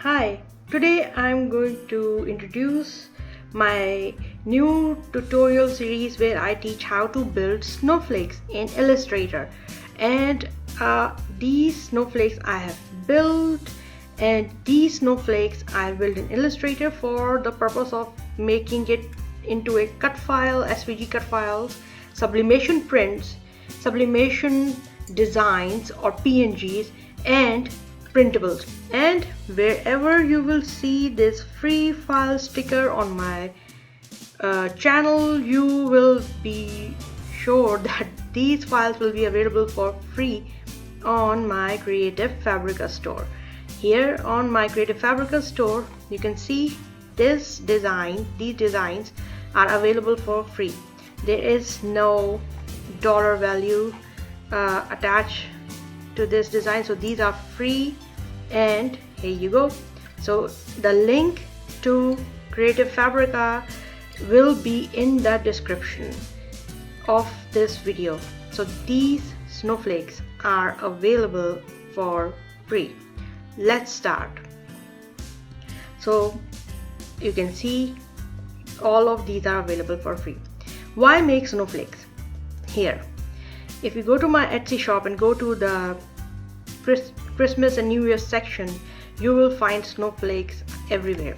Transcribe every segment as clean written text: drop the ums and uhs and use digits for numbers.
Hi, today I'm going to introduce my new tutorial series where I teach how to build snowflakes in Illustrator. And these snowflakes I have built, and these snowflakes I built in Illustrator for the purpose of making it into a cut file, SVG cut files, sublimation prints, sublimation designs or PNGs, and printables. And wherever you will see this free file sticker on my channel, you will be sure that these files will be available for free on my Creative Fabrica store. Here on my Creative Fabrica store, you can see these designs are available for free. There is no dollar value attached to this design, so these are free, and here you go. So the link to Creative Fabrica will be in the description of this video. So these snowflakes are available for free. Let's start. So you can see all of these are available for free. Why make snowflakes? Here, if you go to my Etsy shop and go to the Christmas and New Year section, you will find snowflakes everywhere.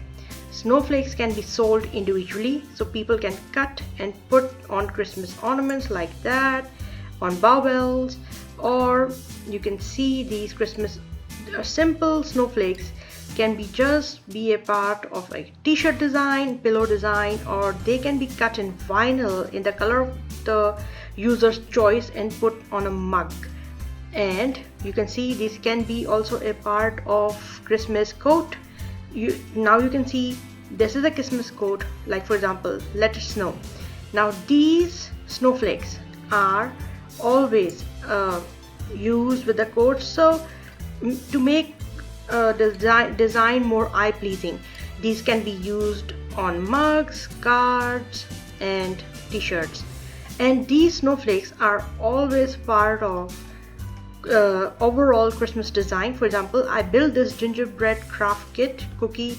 Snowflakes can be sold individually, so people can cut and put on Christmas ornaments like that, on baubles, or you can see these Christmas simple snowflakes can be a part of a t-shirt design, pillow design, or they can be cut in vinyl in the color of the user's choice and put on a mug. And you can see this can be also a part of Christmas coat. Now you can see this is a Christmas coat, like for example, Let It Snow. Now these snowflakes are always used with the coat, so to make the design more eye-pleasing, these can be used on mugs, cards, and t-shirts. And these snowflakes are always part of overall Christmas design. For example, I built this gingerbread craft kit cookie.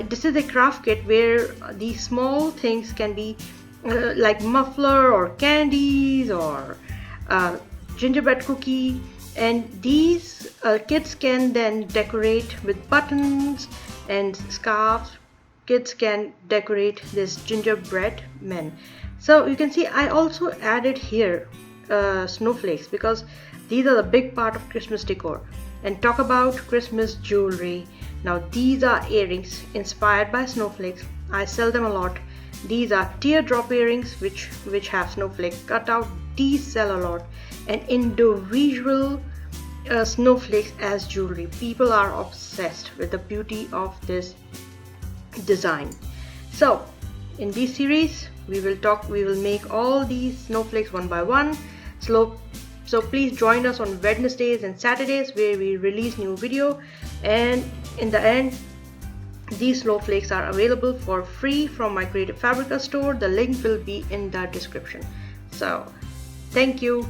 This is a craft kit where these small things can be like muffler or candies or gingerbread cookie, and these kids can then decorate with buttons and scarves. Kids can decorate this gingerbread men. So you can see I also added here snowflakes because these are the big part of Christmas decor. And talk about Christmas jewelry. Now these are earrings inspired by snowflakes. I sell them a lot. These are teardrop earrings which have snowflake cut out. These sell a lot. And individual snowflakes as jewelry. People are obsessed with the beauty of this design. So in this series we will make all these snowflakes one by one. So please join us on Wednesdays and Saturdays where we release new video, and in the end these snowflakes are available for free from my Creative Fabrica store. The link will be in the description. So thank you.